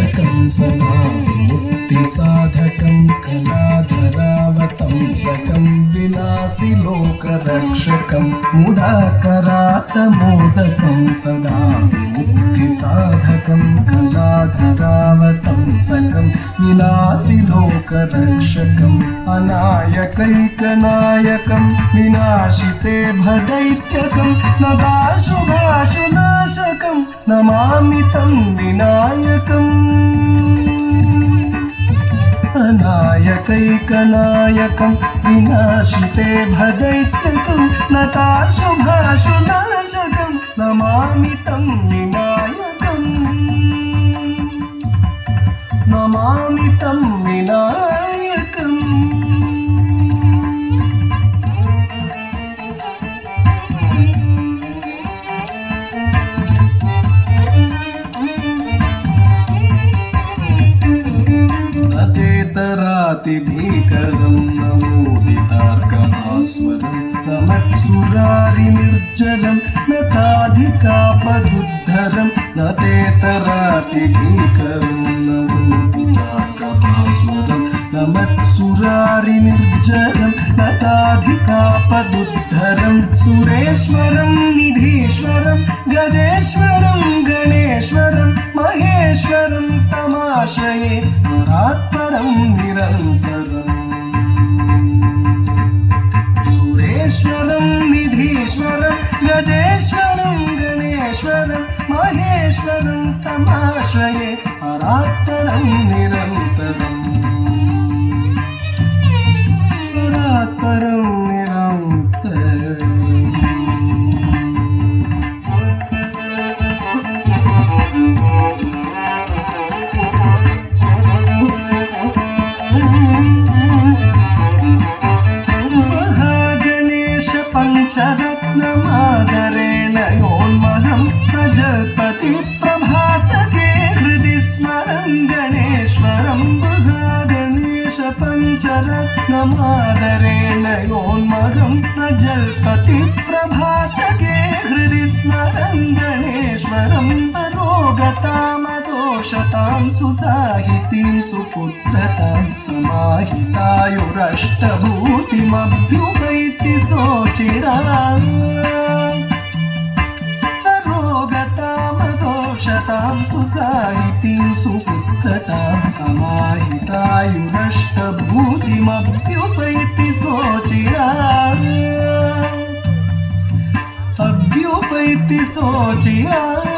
मोदकं सदा विमुक्तिसाधकं कलाधरावतंसकं विनाशि लोकरक्षकं मुदाकरातमोदकं सदा विमुक्तिसाधकं कलाधरावतंसकं विनाशि लोकरक्षकम् अनायकैकनायकं विनाशिते भदैत्यकं नदाशुभाशुनाशकं नमामि तं विनायकम् अनायकैकनायकं विनाशिते भदैत्यकं नताशुभाशुनाशकं नमामि तं विनायकम् नमामि तं विनायकम् भीकरं नमोदितार्कभास्वरं नमत्सुरारिनिर्जरं नताधिकापदुद्धरं न तेतराति भीकरं नमोदितार्कभास्वरं नमत्सुरारिनिर्जरं नताधिकापदुद्धरं सुरेश्वरं निधीश्वरं गजेश्वरं गणेश्वरं महेश्वरं तमाश्रये परात्परं निरन्तरम् सुरेश्वरं निधीश्वरं गजेश्वरं गणेश्वरं महेश्वरं तमाश्रये परात्परं निरन्तरम् परात्परं निरन्तरम् पंचरत्नमादरेण योन्महं प्रजल्पति प्रभातके हृदि स्मरं गणेश्वरं गणेश पंचरत्नमादरेण योन्महं प्रजल्पति प्रभातके हृदि स्मरं गणेश्वरं रोगतामदोषतां सुसाहितीं सुपुत्रतां समाहितायुरष्टभूतिमभ्युपैति सोचिरां रोगतामदोषतां सुसाहितीं सुपुत्रतां समाहितायुरष्टभूतिमभ्युपैति सोचिरां अभ्युपैति सोचिरां